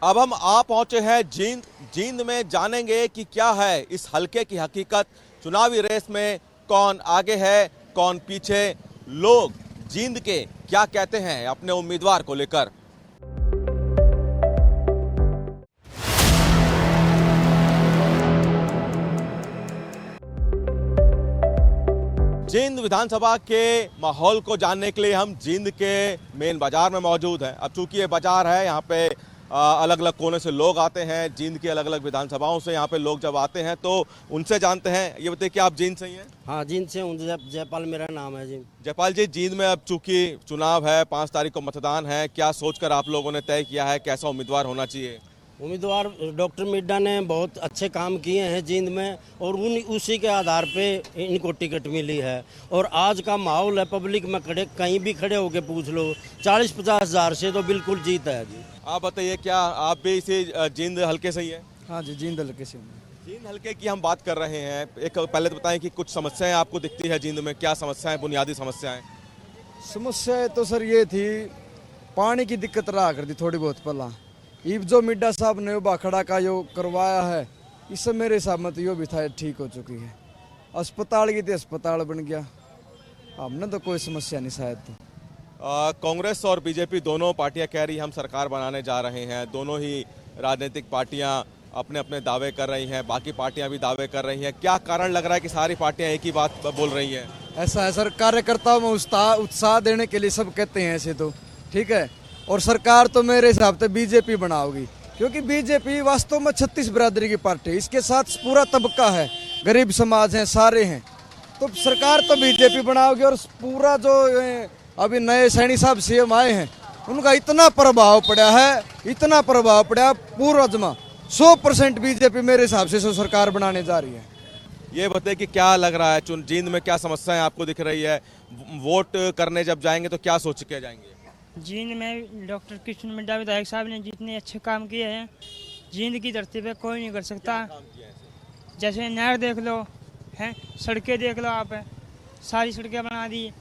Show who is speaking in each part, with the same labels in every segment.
Speaker 1: अब हम आ पहुंचे हैं जींद में जानेंगे कि क्या है इस हलके की हकीकत। चुनावी रेस में कौन आगे है कौन पीछे, लोग जींद के क्या कहते हैं अपने उम्मीदवार को लेकर। जींद विधानसभा के माहौल को जानने के लिए हम जींद के मेन बाजार में मौजूद हैं। अब चूंकि ये बाजार है, यहाँ पे अलग अलग कोने से लोग आते हैं, जींद की अलग अलग विधानसभाओं से यहाँ पे लोग जब आते हैं तो उनसे जानते हैं। ये बताइए कि आप जींद से ही हैं?
Speaker 2: हाँ, जींद से हूँ। जयपाल मेरा नाम है जी।
Speaker 1: जयपाल जी, जींद में अब चूंकि चुनाव है, 5 तारीख को मतदान है, क्या सोचकर आप लोगों ने तय किया है कैसा उम्मीदवार होना चाहिए?
Speaker 2: उम्मीदवार डॉक्टर मिड्डा ने बहुत अच्छे काम किए हैं जींद में, और उसी के आधार पे इनको टिकट मिली है। और आज का माहौल है, पब्लिक में कहीं भी खड़े होके पूछ लो, 40-50 हज़ार से तो बिल्कुल जीत है जी।
Speaker 1: आप बताइए, क्या आप भी इसी जींद हल्के से ही हैं?
Speaker 3: हाँ जी, जींद हल्के से।
Speaker 1: जींद हल्के की हम बात कर रहे हैं। एक पहले तो बताएं कि कुछ समस्याएं आपको दिखती है जींद में, क्या समस्याएं, बुनियादी समस्याएं?
Speaker 3: समस्या तो सर ये थी, पानी की दिक्कत रहा करती थोड़ी बहुत पहला। ये जो मिड्डा साहब ने बाखड़ा का जो करवाया है, इससे मेरे हिसाब में तो यो भी था ठीक हो चुकी है। अस्पताल की थी, अस्पताल बन गया, हमने तो कोई समस्या नहीं शायद। तो
Speaker 1: कांग्रेस और बीजेपी दोनों पार्टियां कह रही हैं हम सरकार बनाने जा रहे हैं। दोनों ही राजनीतिक पार्टियां अपने अपने दावे कर रही हैं, बाकी पार्टियां भी दावे कर रही हैं। क्या कारण लग रहा है कि सारी पार्टियां एक ही बात बोल रही हैं?
Speaker 3: ऐसा है सर, कार्यकर्ताओं में उत्साह देने के लिए सब कहते हैं ऐसे तो ठीक है। और सरकार तो मेरे हिसाब से बीजेपी बनाओगी, क्योंकि बीजेपी वास्तव में 36 बिरादरी की पार्टी है। इसके साथ पूरा तबका है, गरीब समाज है, सारे हैं, तो सरकार तो बीजेपी बनाओगी। और पूरा जो अभी नए सैनी साहब सीएम आए हैं, उनका इतना प्रभाव पड़ा है, इतना प्रभाव पड़ा पूरा जमा 100% बीजेपी मेरे हिसाब से सरकार बनाने जा रही है।
Speaker 1: ये बताइए कि क्या लग रहा है जींद में क्या समस्याएं आपको दिख रही है? वोट करने जब जाएंगे तो क्या सोच के जाएंगे?
Speaker 4: जींद में डॉक्टर कृष्ण मिड्डा विधायक साहब ने जितने अच्छे काम किए हैं, जींद की धरती पे कोई नहीं कर सकता। जैसे नहर देख लो, हैं, सड़कें देख लो, आप सारी सड़कें बना दी,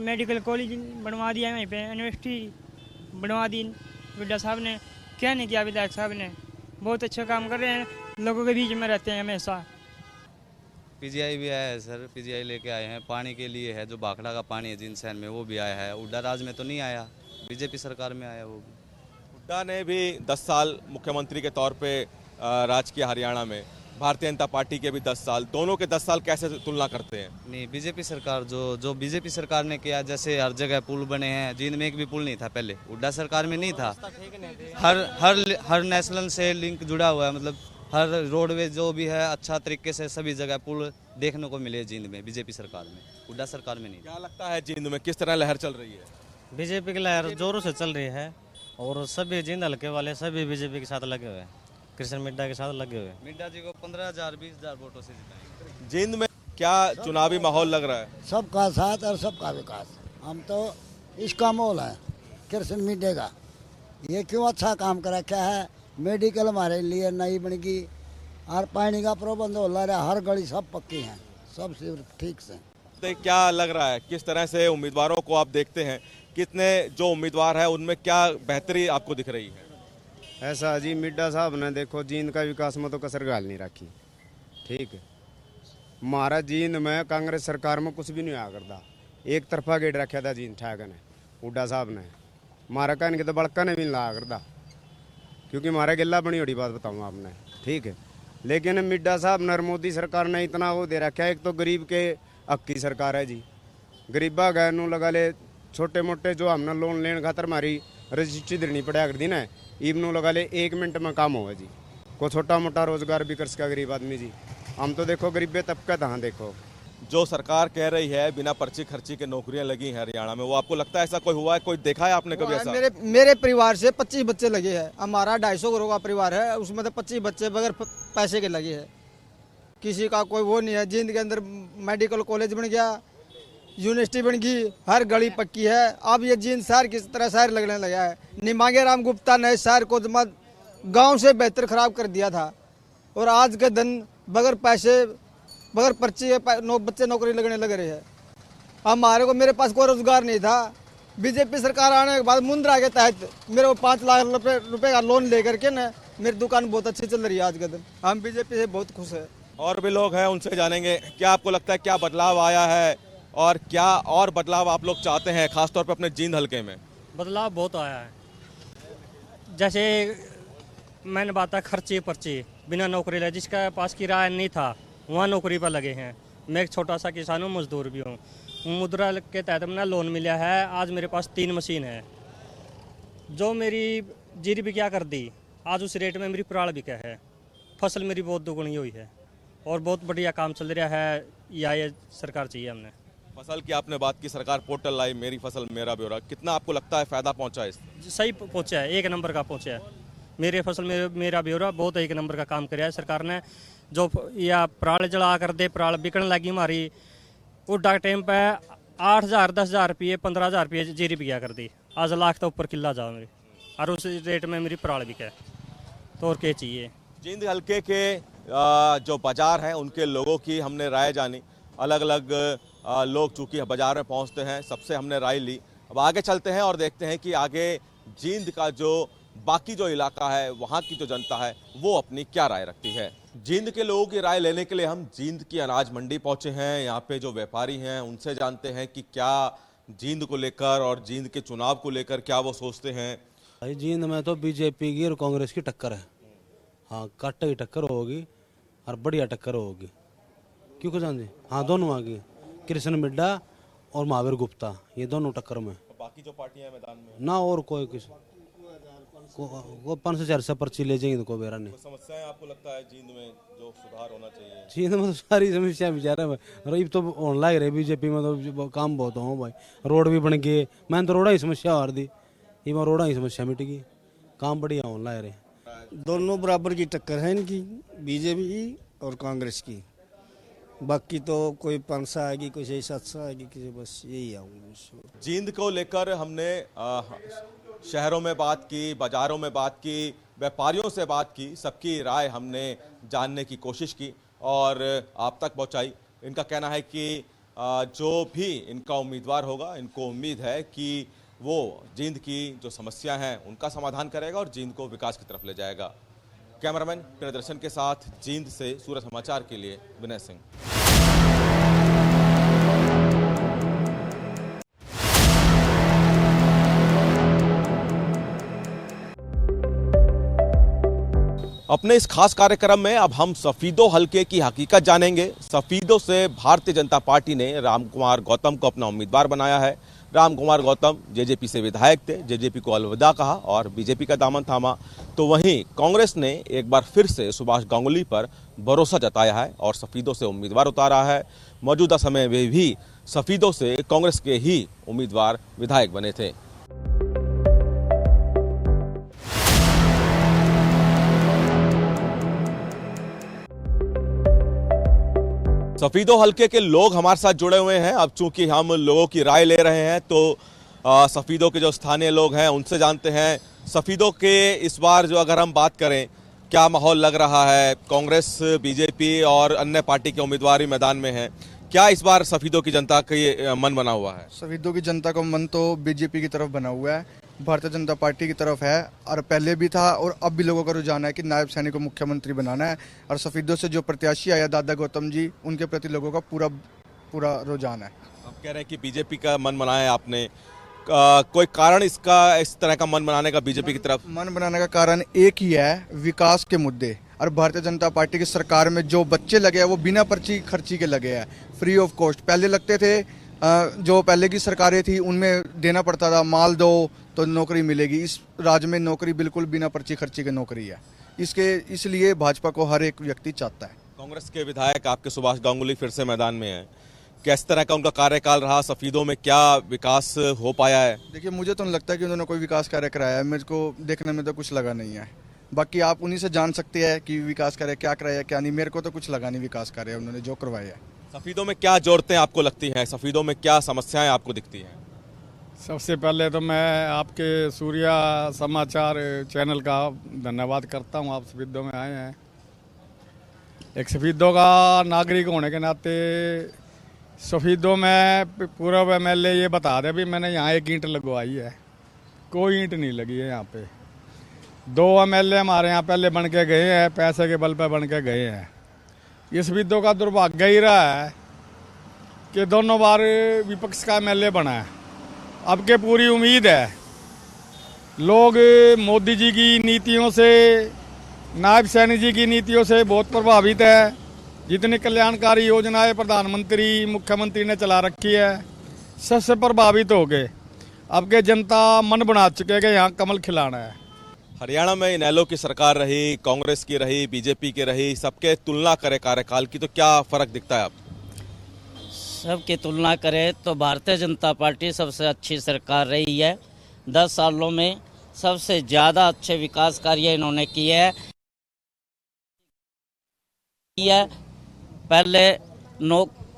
Speaker 4: मेडिकल कॉलेज बनवा दिया, वहीं पे यूनिवर्सिटी बनवा दी मिड्डा साहब ने। क्या नहीं किया विधायक साहब ने? बहुत अच्छा काम कर रहे हैं, लोगों के बीच में रहते हैं हमेशा।
Speaker 5: पीजीआई भी आया है सर, पीजीआई लेके आए हैं, पानी के लिए है, जो भाखड़ा का पानी है जींद शहर में वो भी आया है। उड्डा राज में तो नहीं आया, बीजेपी सरकार में आया वो भी।
Speaker 1: हुड्डा ने भी 10 साल मुख्यमंत्री के तौर पे राज किया हरियाणा में, भारतीय जनता पार्टी के भी 10 साल। दोनों के 10 साल कैसे तुलना करते हैं?
Speaker 5: नहीं, बीजेपी सरकार जो बीजेपी सरकार ने किया, जैसे हर जगह पुल बने हैं, जींद में एक भी पुल नहीं था पहले, उड्डा सरकार में नहीं था। हर नेशनल से लिंक जुड़ा हुआ है, मतलब हर रोडवेज जो भी है अच्छा तरीके से सभी जगह पुल देखने को मिले जींद में, बीजेपी सरकार में, उड्डा सरकार में नहीं।
Speaker 1: क्या लगता है जींद में किस तरह लहर चल रही है?
Speaker 2: बीजेपी की लहर जोरों से चल रही है, और सभी जींद हल्के वाले सभी बीजेपी के साथ लगे हुए हैं, कृष्ण मिड्डा के साथ लगे हुए।
Speaker 5: मिड्डा जी को 15,000-20,000 वोटों से जिताएंगे।
Speaker 1: जींद में क्या चुनावी माहौल लग रहा है?
Speaker 6: सबका साथ और सबका विकास। हम तो इसका मोल है कृष्ण मिड्डे का। ये क्यों अच्छा काम कर रखा है, मेडिकल हमारे लिए नई बन गई, और पानी का प्रबंध हो रहा है, हर गली सब पक्की है, सब ठीक से।
Speaker 1: तो क्या लग रहा है किस तरह से उम्मीदवारों को आप देखते हैं, कितने जो उम्मीदवार है उनमें क्या बेहतरी आपको दिख रही है?
Speaker 7: ऐसा जी, मिड्डा साहब ने देखो जींद का विकास में तो कसर गाल नहीं रखी, ठीक है। हमारा जींद में कांग्रेस सरकार में कुछ भी नहीं आया करता, एक तरफा गेट रखा था जींद ठाकर ने, हुड्डा साहब ने। हमारा कहने के तो बड़का ने भी नहीं लाया करता, क्योंकि हमारा गिल्ला बड़ी बड़ी बात बताऊँ आपने, ठीक है। लेकिन मिड्डा साहब ने, मोदी सरकार ने इतना वो दे रखा है, एक तो गरीब के हक की सरकार है जी। गरीबा गए नू लगा ले, छोटे मोटे जो हमने लोन लेने खातर हमारी रजिस्ट्री देनी पड़ा कर दी ना, इवनू लगा ले 1 मिनट में काम होगा जी। को छोटा मोटा रोजगार भी कर सका गरीब आदमी जी। हम तो देखो गरीबे तबका था, देखो
Speaker 1: जो सरकार कह रही है बिना पर्ची खर्ची के नौकरियां लगी हैं हरियाणा में, वो आपको लगता है ऐसा कोई हुआ है, कोई देखा है आपने कभी ऐसा?
Speaker 8: मेरे परिवार से 25 बच्चे लगे हैं। हमारा 250 करोड़ का परिवार है, उसमें तो 25 बच्चे बगैर पैसे के लगे हैं। किसी का कोई वो नहीं है। जींद के अंदर मेडिकल कॉलेज बन गया, यूनिवर्सिटी बन गई, हर गली पक्की है। अब ये जींद शहर किस तरह शहर लगने लगा है। निमांगे राम गुप्ता ने शहर को गांव से बेहतर खराब कर दिया था, और आज के दिन बगैर पैसे बगैर पर्ची बच्चे नौकरी लगने लग रहे हैं। हमारे को, मेरे पास कोई रोजगार नहीं था, बीजेपी सरकार आने के बाद मुद्रा के तहत मेरे को 5 लाख रुपए का लोन लेकर के ना मेरी दुकान बहुत अच्छी चल रही है आज के दिन। हम बीजेपी से बहुत खुश है।
Speaker 1: और भी लोग हैं, उनसे जानेंगे क्या आपको लगता है क्या बदलाव आया है और क्या और बदलाव आप लोग चाहते हैं खासतौर पर अपने जींद हल्के में?
Speaker 9: बदलाव बहुत आया है। जैसे मैंने बात है खर्चे पर्चे बिना नौकरी लगे, जिसका पास किराया नहीं था वहाँ नौकरी पर लगे हैं। मैं एक छोटा सा किसान हूँ, मजदूर भी हूँ। मुद्रा के तहत मैंने लोन मिला है। आज मेरे पास 3 मशीन है। जो मेरी जीरी भी क्या कर दी, आज उस रेट में मेरी पराल भी क्या है। फसल मेरी बहुत दोगुनी हुई है और बहुत बढ़िया काम चल रहा है। ये सरकार चाहिए हमने।
Speaker 1: फसल की आपने बात की, सरकार पोर्टल लाई मेरी फसल मेरा ब्यौरा, कितना आपको लगता है फायदा पहुंचा है इससे?
Speaker 9: सही पहुँचा है, 1 नंबर का पहुँचा है। मेरे फसल मेरा ब्यौरा बहुत 1 नंबर का काम कराया है सरकार ने। जो या पराल जला कर दे, पराल बिकने लगी हमारी उड़ा टाइम पे 8,000 10,000 रुपये 15,000 रुपये जीरी बिका कर दी। आज लाख तो ऊपर किला जाओ मेरी, और उस रेट में मेरी पराल बिका है। तो और क्या चाहिए?
Speaker 1: जींद हल्के के जो बाजार हैं उनके लोगों की हमने राय जानी। अलग अलग लोग चूंकि बाजार में पहुंचते हैं, सबसे हमने राय ली। अब आगे चलते हैं और देखते हैं कि आगे जींद का जो बाकी जो इलाका है वहाँ की जो जनता है वो अपनी क्या राय रखती है। जींद के लोगों की राय लेने के लिए हम जींद की अनाज मंडी पहुंचे हैं। यहाँ पे जो व्यापारी हैं उनसे जानते हैं कि क्या जींद को लेकर और जींद के चुनाव को लेकर क्या वो सोचते हैं।
Speaker 10: भाई जींद में तो बीजेपी की और कांग्रेस की टक्कर है। हाँ, काटे की टक्कर होगी और बढ़िया टक्कर होगी। क्यों को जानते? हाँ, दोनों आ गई, कृष्ण मिड्डा और महावीर गुप्ता, ये दोनों टक्कर में।
Speaker 1: बाकी जो पार्टियां मैदान में
Speaker 10: ना और कोई किसी वो 500-400 पर्ची ले जाएंगे तो कोई बेरा नहीं।
Speaker 1: समस्याएं आपको लगता है जींद में जो सुधार होना चाहिए?
Speaker 10: जींद में तो सारी समस्या बेचारे में रही तो होने लग रही। बीजेपी में तो काम बहुत हो भाई, रोड भी बन गए। मैंने तो रोड़ा ही समस्या हार दी, ये रोड़ा ही समस्या मिट गई। काम बढ़िया होने लग रहे।
Speaker 11: दोनों बराबर की टक्कर है इनकी, बीजेपी की और कांग्रेस की। बाकी तो कोई 500 आएगी, कोई 700 आएगी, किसी बस यही आऊँगी।
Speaker 1: जींद को लेकर हमने शहरों में बात की, बाजारों में बात की, व्यापारियों से बात की, सबकी राय हमने जानने की कोशिश की और आप तक पहुंचाई। इनका कहना है कि जो भी इनका उम्मीदवार होगा, इनको उम्मीद है कि वो जींद की जो समस्या हैं उनका समाधान करेगा और जींद को विकास की तरफ ले जाएगा। कैमरामैन प्रियदर्शन के साथ जींद से सूरज समाचार के लिए विनय सिंह। अपने इस खास कार्यक्रम में अब हम सफीदो हल्के की हकीकत जानेंगे। सफीदो से भारतीय जनता पार्टी ने रामकुमार गौतम को अपना उम्मीदवार बनाया है। रामकुमार गौतम जेजेपी से विधायक थे, जेजेपी को अलविदा कहा और बीजेपी का दामन थामा। तो वहीं कांग्रेस ने एक बार फिर से सुभाष गांगुली पर भरोसा जताया है और सफीदो से उम्मीदवार उतारा है। मौजूदा समय में भी सफीदो से कांग्रेस के ही उम्मीदवार विधायक बने थे। सफीदो हल्के के लोग हमारे साथ जुड़े हुए हैं। अब चूंकि हम लोगों की राय ले रहे हैं तो सफीदो के जो स्थानीय लोग हैं उनसे जानते हैं। सफीदो के इस बार जो अगर हम बात करें, क्या माहौल लग रहा है? कांग्रेस, बीजेपी और अन्य पार्टी के उम्मीदवार भी मैदान में हैं। क्या इस बार सफीदो की जनता का मन बना हुआ है?
Speaker 12: सफीदो की जनता का मन तो बीजेपी की तरफ बना हुआ है, भारतीय जनता पार्टी की तरफ है और पहले भी था और अब भी लोगों का रुझान है कि नायब सैनी को मुख्यमंत्री बनाना है। और सफीदो से जो प्रत्याशी आया दादा गौतम जी, उनके प्रति लोगों का पूरा रुझान है।
Speaker 1: आप कह रहे हैं कि बीजेपी का मन बनाया है आपने, कोई कारण इसका, इस तरह का मन बनाने का बीजेपी की तरफ?
Speaker 12: मन बनाने का कारण एक ही है, विकास के मुद्दे। और भारतीय जनता पार्टी की सरकार में जो बच्चे लगे हैं वो बिना पर्ची खर्ची के लगे हैं, फ्री ऑफ कॉस्ट। पहले लगते थे, जो पहले की सरकारें थी उनमें देना पड़ता था, माल दो तो नौकरी मिलेगी। इस राज्य में नौकरी बिल्कुल बिना पर्ची खर्ची के नौकरी है। इसलिए भाजपा को हर एक व्यक्ति चाहता है।
Speaker 1: कांग्रेस के विधायक आपके सुभाष गांगुली फिर से मैदान में हैं, किस तरह का उनका कार्यकाल रहा? सफीदों में क्या विकास हो पाया है?
Speaker 12: देखिए, मुझे तो नहीं लगता कि उन्होंने कोई विकास कार्य कराया है। मेरे को देखने में तो कुछ लगा नहीं है। बाकी आप उन्हीं से जान सकते हैं कि विकास कार्य क्या कराया क्या नहीं। मेरे को तो कुछ लगा नहीं विकास कार्य उन्होंने जो करवाया है।
Speaker 1: सफीदों में क्या जरूरतें आपको लगती हैं? सफीदों में क्या समस्याएं आपको दिखती हैं?
Speaker 13: सबसे पहले तो मैं आपके सूर्या समाचार चैनल का धन्यवाद करता हूं। आप सफीदों में आए हैं। एक सफीदों का नागरिक होने के नाते सफीदों में पूर्व MLA ये बता दे भी मैंने यहाँ एक ईंट लगवाई है, कोई ईंट नहीं लगी है यहाँ पे। 2 MLA हमारे यहाँ पहले बन के गए हैं, पैसे के बल पे बन के गए हैं। इस विद्रोह का दुर्भाग्य ही रहा है कि दोनों बार विपक्ष का MLA बना है। अब के पूरी उम्मीद है, लोग मोदी जी की नीतियों से, नायब सैनी जी की नीतियों से बहुत प्रभावित है। जितनी कल्याणकारी योजनाएं प्रधानमंत्री मुख्यमंत्री ने चला रखी है, सबसे प्रभावित हो गए। अब के जनता मन बना चुके हैं कि यहाँ कमल खिलाना है।
Speaker 1: हरियाणा में इनेलो की सरकार रही, कांग्रेस की रही, बीजेपी की रही, सबके तुलना करें कार्यकाल की तो क्या फर्क दिखता है आपको?
Speaker 14: सबकी तुलना करें तो भारतीय जनता पार्टी सबसे अच्छी सरकार रही है। 10 सालों में सबसे ज़्यादा अच्छे विकास कार्य इन्होंने किए हैं। पहले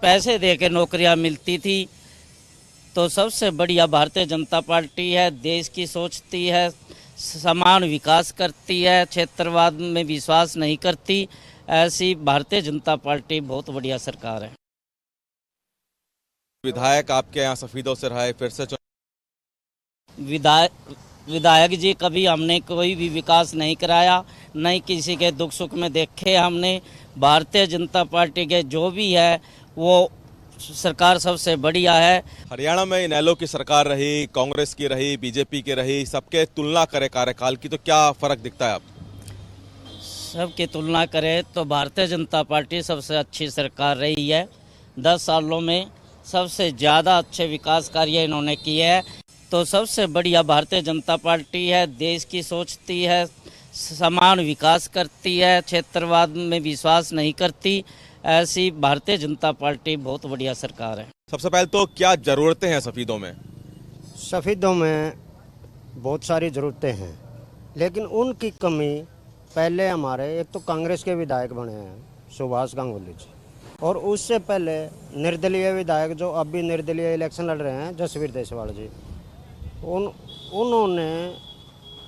Speaker 14: पैसे दे के नौकरियां मिलती थी, तो सबसे बढ़िया भारतीय जनता पार्टी है। देश की सोचती है, समान विकास करती है, क्षेत्रवाद में विश्वास नहीं करती। ऐसी भारतीय जनता पार्टी बहुत बढ़िया सरकार है।
Speaker 1: विधायक आपके यहाँ सफीदों से रहे, फिर से
Speaker 14: विधायक जी कभी हमने कोई भी विकास नहीं कराया, नहीं किसी के दुख सुख में देखे हमने। भारतीय जनता पार्टी के जो भी है वो सरकार सबसे बढ़िया है।
Speaker 1: हरियाणा में इनेलो की सरकार रही, कांग्रेस की रही, बीजेपी की रही, सबके तुलना करें कार्यकाल की तो क्या फर्क दिखता है आपको?
Speaker 14: सबकी तुलना करें तो भारतीय जनता पार्टी सबसे अच्छी सरकार रही है। 10 सालों में सबसे ज़्यादा अच्छे विकास कार्य इन्होंने किए हैं, तो सबसे बढ़िया भारतीय जनता पार्टी है। देश की सोचती है, समान विकास करती है, क्षेत्रवाद में विश्वास नहीं करती। ऐसी भारतीय जनता पार्टी बहुत बढ़िया सरकार है।
Speaker 1: सबसे पहले तो क्या ज़रूरतें हैं सफीदों में?
Speaker 2: सफीदों में बहुत सारी ज़रूरतें हैं, लेकिन उनकी कमी पहले हमारे एक तो कांग्रेस के विधायक बने हैं सुभाष गांगुली जी, और उससे पहले निर्दलीय विधायक जो अभी निर्दलीय इलेक्शन लड़ रहे हैं जसवीर देशवाल जी, उन्होंने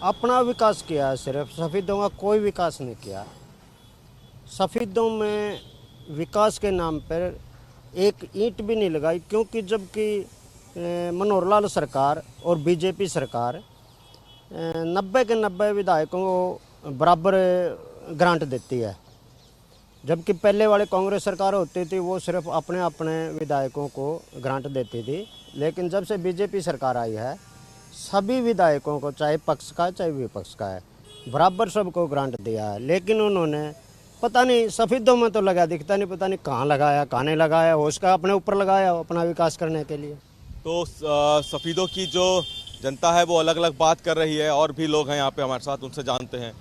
Speaker 2: अपना विकास किया है, सिर्फ सफीदों का कोई विकास नहीं किया। सफीदों में विकास के नाम पर एक ईंट भी नहीं लगाई, क्योंकि जबकि मनोहर लाल सरकार और बीजेपी सरकार 90 के 90 विधायकों को बराबर ग्रांट देती है, जबकि पहले वाले कांग्रेस सरकार होती थी वो सिर्फ अपने अपने विधायकों को ग्रांट देती थी। लेकिन जब से बीजेपी सरकार आई है, सभी विधायकों को, चाहे पक्ष का चाहे विपक्ष का है, बराबर सबको ग्रांट दिया है। लेकिन उन्होंने पता नहीं सफीदों में तो लगा दिखता नहीं, पता नहीं कहाँ लगाया कहाँ नहीं लगाया, होश का अपने ऊपर लगाया अपना विकास करने के लिए।
Speaker 1: तो सफीदों की जो जनता है वो अलग अलग बात कर रही है, और भी लोग हैं यहाँ पे हमारे साथ, उनसे जानते हैं।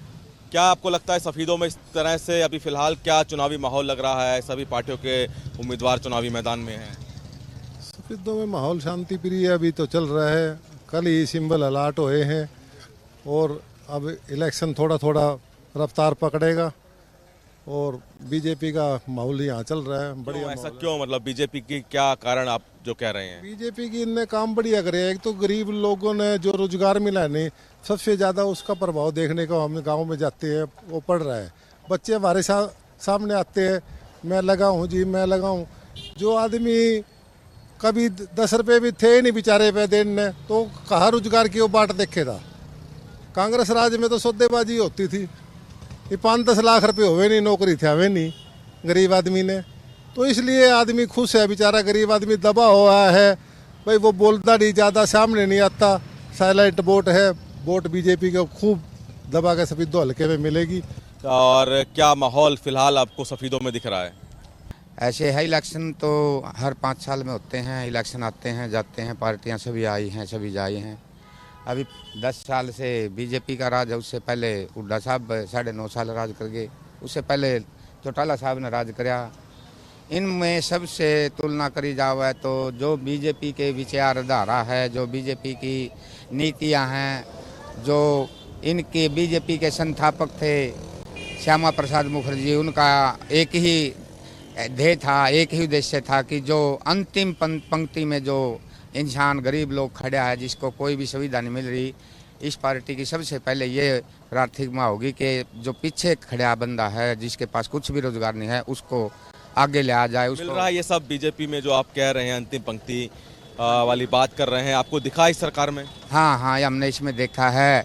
Speaker 1: क्या आपको लगता है सफीदों में इस तरह से अभी फिलहाल क्या चुनावी माहौल लग रहा है? सभी पार्टियों के उम्मीदवार चुनावी मैदान में हैं।
Speaker 15: सफीदों में माहौल शांति प्रिय अभी तो चल रहा है। कल ही सिंबल अलाट हुए हैं और अब इलेक्शन थोड़ा थोड़ा रफ्तार पकड़ेगा और बीजेपी का माहौल यहाँ चल रहा है बढ़िया।
Speaker 1: ऐसा क्यों, मतलब बीजेपी की क्या कारण आप जो कह रहे हैं?
Speaker 15: बीजेपी की इनने काम बढ़िया करे। एक तो गरीब लोगों ने जो रोजगार मिला नहीं, सबसे ज़्यादा उसका प्रभाव देखने को हम गांव में जाते हैं वो पड़ रहा है। बच्चे हमारे सामने आते हैं, मैं लगाऊँ जी मैं लगाऊँ। जो आदमी कभी 10 रुपये भी थे नहीं बेचारे पे देने, तो कहाँ रोजगार की वो बाट देखे था। कांग्रेस राज में तो सौदेबाजी होती थी, ये 5-10 लाख रुपए हुए नहीं, नौकरी थे हमें नहीं गरीब आदमी ने। तो इसलिए आदमी खुश है, बेचारा गरीब आदमी दबा हुआ है भाई। वो बोलता नहीं ज़्यादा, सामने नहीं आता, साइलेंट वोट है। वोट बीजेपी को खूब दबा के सफीदों हल्के में मिलेगी।
Speaker 1: और क्या माहौल फिलहाल आपको सफीदों में दिख रहा है?
Speaker 16: ऐसे है, इलेक्शन तो हर 5 साल में होते हैं, इलेक्शन आते हैं जाते हैं, पार्टियां सभी आई हैं सभी जाई हैं। अभी 10 साल से बीजेपी का राज है, उससे पहले हुड्डा साहब 9.5 साल राज कर गए, उससे पहले चौटाला साहब ने राज कराया। इनमें सबसे तुलना करी जाए तो जो बीजेपी के विचारधारा है, जो बीजेपी की नीतियां हैं, जो इनके बीजेपी के संस्थापक थे श्यामा प्रसाद मुखर्जी, उनका एक ही ध्येय था, एक ही उद्देश्य था कि जो अंतिम पंक्ति में जो इंसान गरीब लोग खड़ा है, जिसको कोई भी सुविधा नहीं मिल रही, इस पार्टी की सबसे पहले ये प्राथमिकता होगी कि जो पीछे खड़ा बंदा है, जिसके पास कुछ भी रोजगार नहीं है, उसको आगे ले आ जाए
Speaker 1: मिल
Speaker 16: उसको।
Speaker 1: रहा है ये सब बीजेपी में जो आप कह रहे हैं, अंतिम पंक्ति वाली बात कर रहे हैं, आपको दिखा इस सरकार में?
Speaker 16: हाँ हाँ, हमने इसमें देखा है।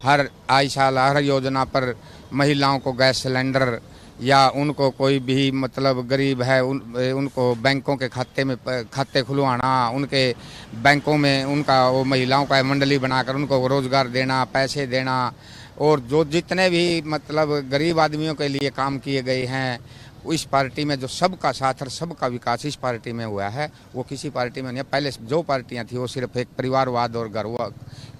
Speaker 16: हर आई साल हर योजना पर महिलाओं को गैस सिलेंडर या उनको कोई भी मतलब गरीब है उनको बैंकों के खाते खुलवाना, उनके बैंकों में उनका वो महिलाओं का मंडली बनाकर उनको रोजगार देना, पैसे देना, और जो जितने भी मतलब गरीब आदमियों के लिए काम किए गए हैं इस पार्टी में, जो सबका साथ और सबका विकास इस पार्टी में हुआ है, वो किसी पार्टी में नहीं है। पहले जो पार्टियां थी वो सिर्फ एक परिवारवाद और गर्व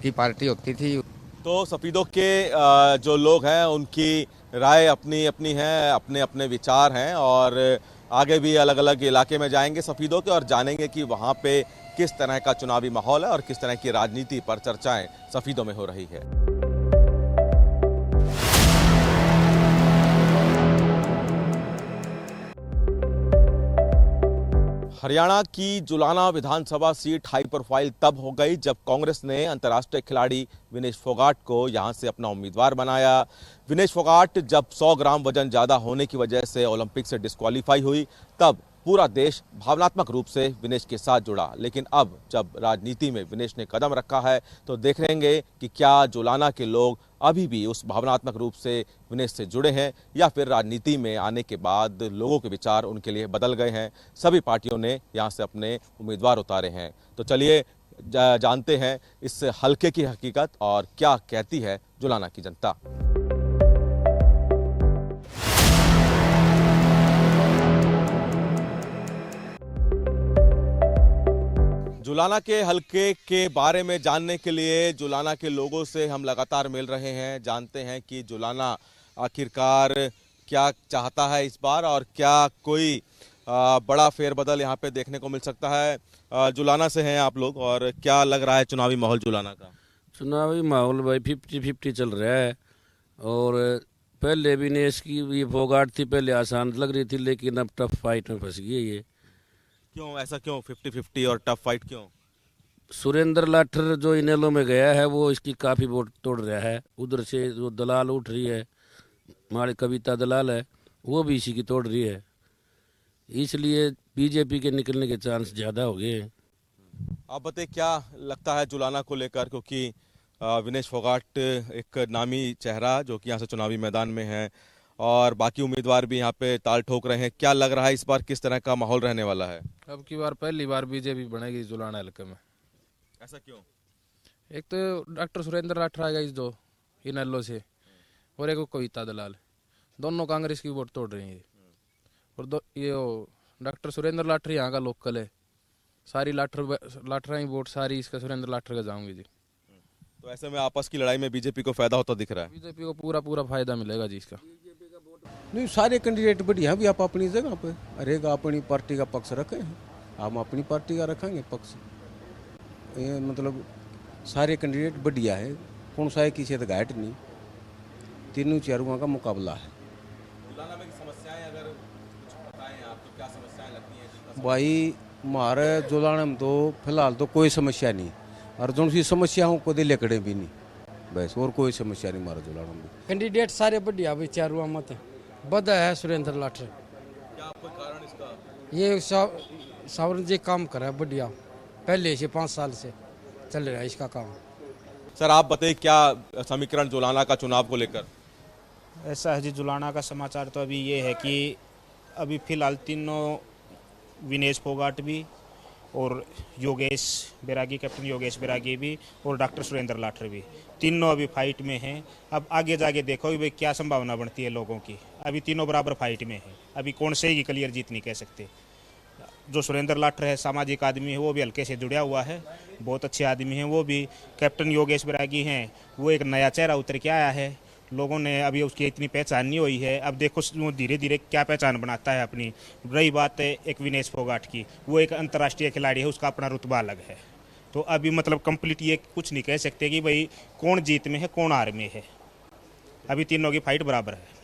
Speaker 16: की पार्टी होती थी।
Speaker 1: तो सफीदों के जो लोग हैं उनकी राय अपनी अपनी है, अपने अपने विचार हैं, और आगे भी अलग अलग इलाके में जाएंगे सफीदों के और जानेंगे कि वहाँ पे किस तरह का चुनावी माहौल है और किस तरह की राजनीति पर चर्चाएं सफीदों में हो रही है। हरियाणा की जुलाना विधानसभा सीट हाई प्रोफाइल तब हो गई जब कांग्रेस ने अंतर्राष्ट्रीय खिलाड़ी विनेश फोगाट को यहां से अपना उम्मीदवार बनाया। विनेश फोगाट जब 100 ग्राम वजन ज्यादा होने की वजह से ओलंपिक से डिस्क्वालीफाई हुई, तब पूरा देश भावनात्मक रूप से विनेश के साथ जुड़ा। लेकिन अब जब राजनीति में विनेश ने कदम रखा है तो देख लेंगे कि क्या जुलाना के लोग अभी भी उस भावनात्मक रूप से विनेश से जुड़े हैं या फिर राजनीति में आने के बाद लोगों के विचार उनके लिए बदल गए हैं। सभी पार्टियों ने यहां से अपने उम्मीदवार उतारे हैं। तो चलिए जानते हैं इस हलके की हकीकत और क्या कहती है जुलाना की जनता। जुलाना के हलके के बारे में जानने के लिए जुलाना के लोगों से हम लगातार मिल रहे हैं, जानते हैं कि जुलाना आखिरकार क्या चाहता है इस बार और क्या कोई बड़ा फेरबदल यहाँ पे देखने को मिल सकता है। जुलाना से हैं आप लोग, और क्या लग रहा है चुनावी माहौल जुलाना का?
Speaker 17: चुनावी माहौल भाई 50-50 चल रहा है। और पहले भी ने इसकी ये फोगाट थी, पहले आसान लग रही थी, लेकिन अब टफ फाइट में फंस गई ये।
Speaker 1: क्यों ऐसा, क्यों 50-50 और टफ फाइट क्यों?
Speaker 17: सुरेंद्र लाठर जो इनेलो में गया है वो इसकी काफ़ी वोट तोड़ रहा है। उधर से जो दलाल उठ रही है, हमारी कविता दलाल है, वो भी इसी की तोड़ रही है, इसलिए बीजेपी के निकलने के चांस ज़्यादा हो गए हैं।
Speaker 1: आप बताइए क्या लगता है जुलाना को लेकर, क्योंकि विनेश फोगाट एक नामी चेहरा जो कि यहाँ से चुनावी मैदान में है और बाकी उम्मीदवार भी यहाँ पे ताल ठोक रहे हैं, क्या लग रहा है इस बार किस तरह का माहौल रहने वाला है?
Speaker 18: अब की बार पहली बार बीजेपी बनेगी जुलाना हल्के में।
Speaker 1: ऐसा क्यों?
Speaker 18: एक तो डॉक्टर सुरेंद्र लाठर आएगा इस दो इनेलो से, और एक कविता दलाल, दोनों कांग्रेस की वोट तोड़ रही है। और ये डॉक्टर सुरेंद्र लाठर यहाँ का लोकल है, सारी लाठर ही वोट सारी इसका सुरेंद्र लाठर का जाऊंगी जी।
Speaker 1: तो ऐसे में आपस की लड़ाई में बीजेपी को फायदा होता दिख रहा है?
Speaker 18: बीजेपी को पूरा फायदा मिलेगा जी इसका।
Speaker 19: नहीं, सारे कैंडिडेट बढ़िया भी आप अपनी जगह पे, हरेक अपनी पार्टी का पक्ष रखे हैं, हम अपनी पार्टी का रखेंगे पक्ष। ये मतलब सारे कैंडिडेट बढ़िया है, कौन सा है किसी तो घाट नहीं, तीनों चारों का मुकाबला है।
Speaker 1: जुलाना में समस्याएं अगर कुछ बताएं आप तो क्या समस्याएं लगती हैं?
Speaker 19: भाई हमारे जुलाना में तो फिलहाल तो कोई समस्या नहीं, और जो सी समस्या हो को लेकड़े भी नहीं, बस और कोई समस्या नहीं हमारे जुलाना में।
Speaker 20: कैंडिडेट सारे बढ़िया भाई, चारों मत बदा है सुरेंद्र लाठर।
Speaker 1: क्या कोई कारण इसका?
Speaker 20: ये सावरन जी काम कर रहा है बढ़िया, पहले से 5 साल से चल रहा है इसका काम।
Speaker 1: सर आप बताइए क्या समीकरण जुलाना का चुनाव को लेकर?
Speaker 21: ऐसा है जी, जुलाना का समाचार तो अभी ये है कि अभी फिलहाल तीनों, विनेश फोगाट भी और योगेश बैरागी, कैप्टन योगेश बैरागी भी और डॉक्टर सुरेंद्र लाठर भी, तीनों अभी फाइट में हैं। अब आगे जाके देखो कि भाई क्या संभावना बनती है लोगों की। अभी तीनों बराबर फाइट में हैं, अभी कौन से ही क्लियर जीत नहीं कह सकते। जो सुरेंद्र लाठर है सामाजिक आदमी है, वो भी हल्के से जुड़ा हुआ है, बहुत अच्छे आदमी हैं वो भी। कैप्टन योगेश बैरागी हैं, वो एक नया चेहरा उतर के आया है, लोगों ने अभी उसकी इतनी पहचान नहीं हुई है। अब देखो वो धीरे धीरे क्या पहचान बनाता है अपनी। रही बात है एक विनेश फोगाट की, वो एक अंतर्राष्ट्रीय खिलाड़ी है, उसका अपना रुतबा अलग है। तो अभी मतलब कंप्लीट ये कुछ नहीं कह सकते कि भाई कौन जीत में है कौन हार में है, अभी तीनों की फाइट बराबर है।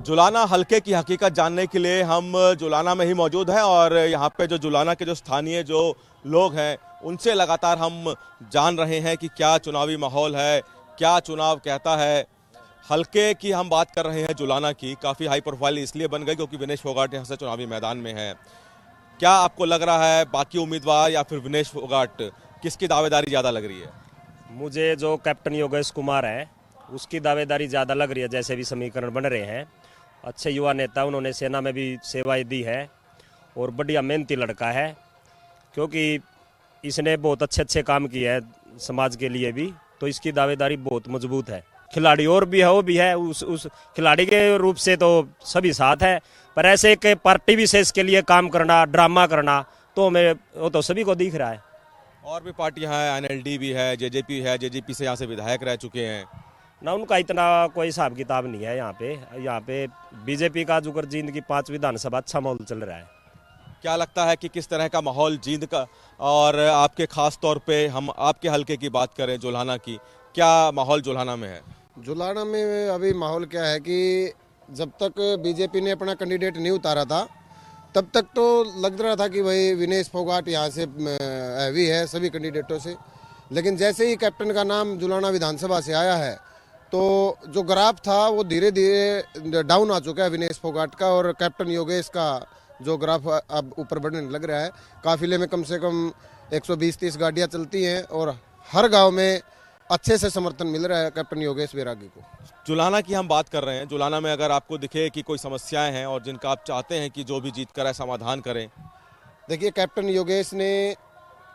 Speaker 1: जुलाना हलके की हकीकत जानने के लिए हम जुलाना में ही मौजूद हैं और यहाँ पे जो जुलाना के जो स्थानीय जो लोग हैं उनसे लगातार हम जान रहे हैं कि क्या चुनावी माहौल है, क्या चुनाव कहता है, हल्के की हम बात कर रहे हैं जुलाना की, काफ़ी हाई प्रोफाइल इसलिए बन गई क्योंकि विनेश फोगाट यहाँ से चुनावी मैदान में है। क्या आपको लग रहा है बाकी उम्मीदवार या फिर विनेश फोगाट, किसकी दावेदारी ज़्यादा लग रही है?
Speaker 3: मुझे जो कैप्टन योगेश कुमार है उसकी दावेदारी ज़्यादा लग रही है। जैसे भी समीकरण बन रहे हैं, अच्छे युवा नेता, उन्होंने सेना में भी सेवाएं दी है और बढ़िया मेहनती लड़का है, क्योंकि इसने बहुत अच्छे अच्छे काम किए हैं समाज के लिए भी, तो इसकी दावेदारी बहुत मजबूत है। खिलाड़ी और भी है, वो भी है, उस खिलाड़ी के रूप से तो सभी साथ है, पर ऐसे एक पार्टी विशेष के लिए काम करना, ड्रामा करना, तो हमें वो तो सभी को दिख रहा है।
Speaker 1: और भी पार्टियां हैं, एनएलडी भी है, जेजेपी है, जेजेपी से यहाँ से विधायक रह चुके हैं
Speaker 3: ना, उनका इतना कोई हिसाब किताब नहीं है। यहाँ पे बीजेपी का जुगर जींद की 5 विधानसभा अच्छा माहौल चल रहा है।
Speaker 1: क्या लगता है कि किस तरह का माहौल जींद का, और आपके खास तौर पे हम आपके हलके की बात करें जुलाना की, क्या माहौल जुलाना में है?
Speaker 22: जुलाना में अभी माहौल क्या है कि जब तक बीजेपी ने अपना कैंडिडेट नहीं उतारा था तब तक तो लग रहा था कि भाई विनेश फोगाट यहाँ से हैवी है सभी कैंडिडेटों से, लेकिन जैसे ही कैप्टन का नाम जुलाना विधानसभा से आया है तो जो ग्राफ था वो धीरे धीरे डाउन आ चुका है विनेश फोगाट का, और कैप्टन योगेश का जो ग्राफ अब ऊपर बढ़ने लग रहा है। काफिले में कम से कम 120-130 गाड़ियाँ चलती हैं और हर गाँव में अच्छे से समर्थन मिल रहा है कैप्टन योगेश बैरागी को।
Speaker 1: जुलाना की हम बात कर रहे हैं, जुलाना में अगर आपको दिखे कि कोई समस्याएं हैं और जिनका आप चाहते हैं कि जो भी जीत कर है समाधान करें।
Speaker 22: देखिए, कैप्टन योगेश ने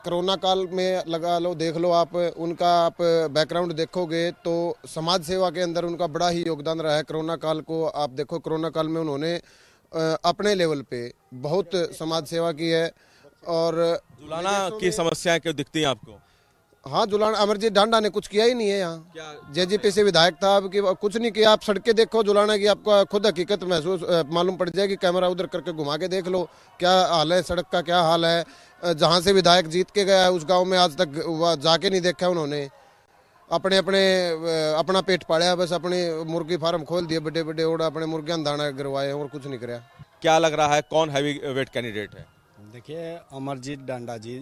Speaker 22: कोरोना काल में लगा लो, देख लो आप, उनका आप बैकग्राउंड देखोगे तो समाज सेवा के अंदर उनका बड़ा ही योगदान रहा है। कोरोना काल को आप देखो, कोरोना काल में उन्होंने अपने लेवल पे बहुत समाज सेवा की है। और
Speaker 1: जुलाना की समस्याएं क्यों दिखती हैं आपको?
Speaker 22: हाँ, जुलाना अमरजीत ढांडा ने कुछ किया ही नहीं है यहाँ। जेजेपी से विधायक था, अब कि कुछ नहीं किया। आप सड़कें देखो जुलाना की, आपको खुद हकीकत महसूस मालूम पड़ जाएगी। कैमरा उधर करके घुमा के देख लो क्या हाल है, सड़क का क्या हाल है। जहाँ से विधायक जीत के गया है उस गांव में आज तक जाके नहीं देखा उन्होंने। अपना पेट पाड़ा, बस अपने मुर्गी फार्म खोल दिए बड़े बड़े, और अपने मुर्गियां दाना गिरवाए और कुछ नहीं कराया।
Speaker 1: क्या लग रहा है कौन हैवी वेट कैंडिडेट है?
Speaker 23: देखिए, अमरजीत डांडा जी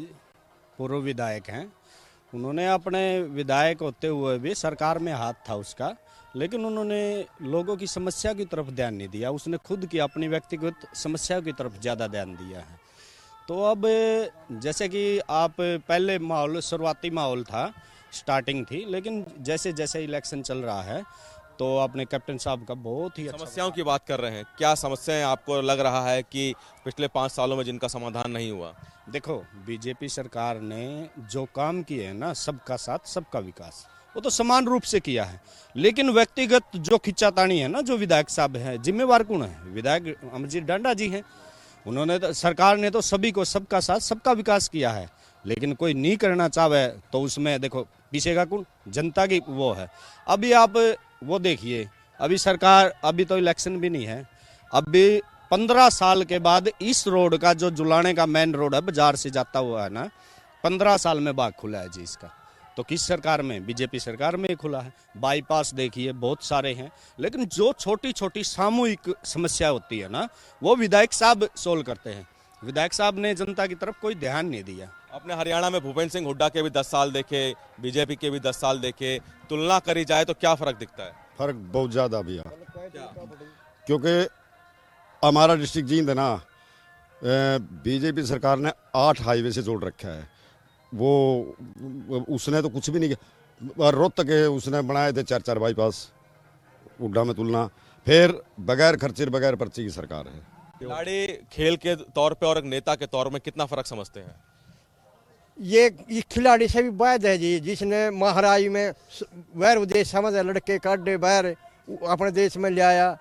Speaker 23: पूर्व विधायक हैं। उन्होंने अपने विधायक होते हुए भी सरकार में हाथ था उसका, लेकिन उन्होंने लोगों की समस्या की तरफ ध्यान नहीं दिया। उसने खुद की अपनी व्यक्तिगत समस्या की तरफ ज़्यादा ध्यान दिया है। तो अब जैसे कि आप पहले माहौल, शुरुआती माहौल था, स्टार्टिंग थी, लेकिन जैसे जैसे इलेक्शन चल रहा है तो अपने कैप्टन साहब का बहुत ही
Speaker 1: समस्याओं की बात कर रहे हैं, क्या समस्याएं आपको लग रहा है कि पिछले 5 सालों में जिनका समाधान नहीं हुआ?
Speaker 23: देखो, बीजेपी सरकार ने जो काम किए हैं ना, सबका साथ सबका विकास, वो तो समान रूप से किया है। लेकिन व्यक्तिगत जो खिंचातानी है ना, जो विधायक साहब हैं, जिम्मेवार कौन है? विधायक अमरजीत डांडा जी हैं। उन्होंने तो, सरकार ने तो सभी को सबका साथ सबका विकास किया है, लेकिन कोई नहीं करना चाहे तो उसमें देखो पीछे का कौन? जनता की वो है। अभी आप वो देखिए, अभी सरकार, अभी तो इलेक्शन भी नहीं है, अभी 15 साल के बाद इस रोड का, जो जुलाने का मेन रोड है बाजार से जाता हुआ है ना, 15 साल में बाग खुला है जी इसका। तो किस सरकार में? बीजेपी सरकार में ही खुला है। बाईपास देखिए, बहुत सारे हैं, लेकिन जो छोटी छोटी सामूहिक समस्या होती है ना, वो विधायक साहब सोल्व करते हैं। विधायक साहब ने जनता की तरफ कोई ध्यान नहीं दिया।
Speaker 1: अपने हरियाणा में भूपेंद्र सिंह हुड्डा के भी 10 साल देखे, बीजेपी के भी 10 साल देखे, तुलना करी जाए तो क्या फर्क दिखता है?
Speaker 24: फर्क बहुत ज़्यादा भैया, क्योंकि हमारा डिस्ट्रिक्ट जींद है ना, बीजेपी सरकार ने 8 हाईवे से जोड़ रखा है। वो उसने तो कुछ भी नहीं किया। रोहतक के उसने बनाए थे 4-4 बाईपास, हुड्डा में तुलना, फिर बगैर खर्चे बगैर पर्ची की सरकार है।
Speaker 1: खिलाड़ी खेल के तौर पे और एक नेता के तौर में कितना फर्क समझते हैं?
Speaker 25: ये खिलाड़ी से भी बात है जी, जिसने महाराज में वैर उद्देश्य समझ लड़के काटे बाहर अपने देश में ले आया,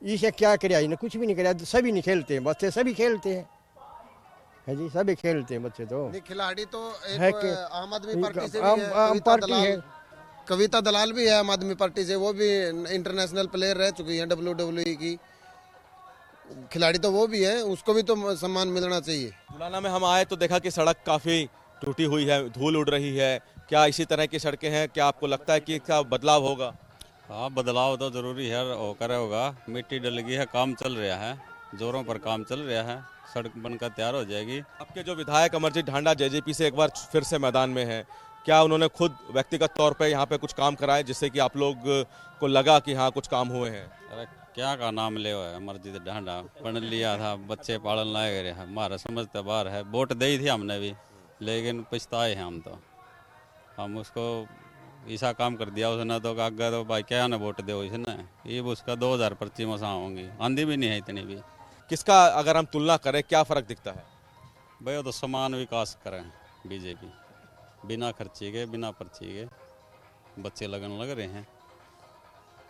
Speaker 25: इसे क्या कराया? इन्हें कुछ भी नहीं कराया। सभी नहीं खेलते हैं बच्चे, सभी खेलते हैं, है जी, सभी खेलते हैं बच्चे। तो
Speaker 22: खिलाड़ी तो
Speaker 25: है
Speaker 22: एक
Speaker 25: कि
Speaker 22: आम आदमी पार्टी से
Speaker 25: आम
Speaker 22: भी है,
Speaker 25: पार्टी है,
Speaker 22: कविता दलाल भी है आम आदमी पार्टी से, वो भी इंटरनेशनल प्लेयर रह चुकी है WWE की। खिलाड़ी तो वो भी है, उसको भी तो सम्मान मिलना चाहिए।
Speaker 1: जुलाना में हम आए तो देखा कि सड़क काफ़ी टूटी हुई है, धूल उड़ रही है, क्या इसी तरह की सड़कें हैं? क्या आपको लगता है कि इसका बदलाव होगा?
Speaker 26: हाँ, बदलाव तो जरूरी है, होकर होगा। मिट्टी डल गई है, काम चल रहा है, जोरों पर काम चल रहा है, सड़क बनकर तैयार हो जाएगी।
Speaker 1: आपके जो विधायक अमरजीत ढांडा जेजेपी से एक बार फिर से मैदान में है, क्या उन्होंने खुद व्यक्तिगत तौर पे यहाँ पे कुछ काम कराए जिससे कि आप लोग को लगा कि हाँ कुछ काम हुए हैं?
Speaker 26: अरे क्या का नाम ले है, मर्जी से ढांडा पढ़ लिया था, बच्चे पालन लाए गए हैं, हमारा समझते बाहर है। वोट दी थी हमने भी, लेकिन पछताए हैं हम तो। हम उसको ऐसा काम कर दिया उसने तो आगे तो भाई क्या ने वोट दो इसने, ये उसका 2000 पर्ची मसा होंगी, आंधी भी नहीं है इतनी भी।
Speaker 1: किसका अगर हम तुलना करें क्या फर्क दिखता है?
Speaker 26: भाई वो तो समान विकास करें बीजेपी, बिना खर्ची के बिना पर्ची के बच्चे लगन लग रहे हैं।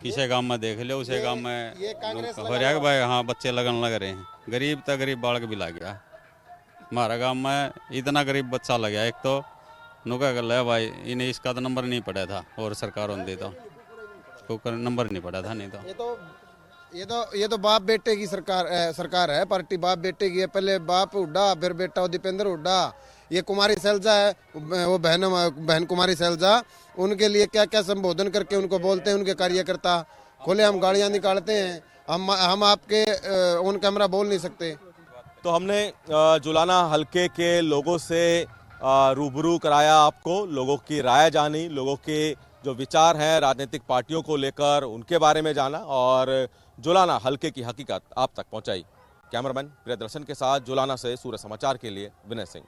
Speaker 26: किसी गांव में देख लो, उसे गांव में हो रहा है भाई हाँ बच्चे लगन लग रहे हैं। गरीब तो गरीब बालक भी लग गया, हमारा गांव में इतना गरीब बच्चा लग गया। एक तो नुका कर लिया भाई, इन्हें इसका तो नंबर नहीं पड़ा था और सरकार होती तो नंबर नहीं पड़ा था। नहीं तो
Speaker 22: ये तो बाप बेटे की सरकार है, पार्टी बाप बेटे की है। पहले बाप हुड्डा, फिर बेटा दीपेंद्र हुड्डा। ये कुमारी सैलजा है, वो बहन कुमारी सैलजा, उनके लिए क्या क्या संबोधन करके उनको बोलते हैं उनके कार्यकर्ता, खोले हम गाड़ियाँ निकालते हैं। हम आपके ऑन कैमरा बोल नहीं सकते।
Speaker 1: तो हमने जुलाना हल्के के लोगों से रूबरू कराया, आपको लोगों की राय जानी, लोगों के जो विचार हैं राजनीतिक पार्टियों को लेकर उनके बारे में जाना और जुलाना हल्के की हकीकत आप तक पहुंचाई। कैमरामैन प्रियदर्शन के साथ जुलाना से सूर्य समाचार के लिए विनय सिंह।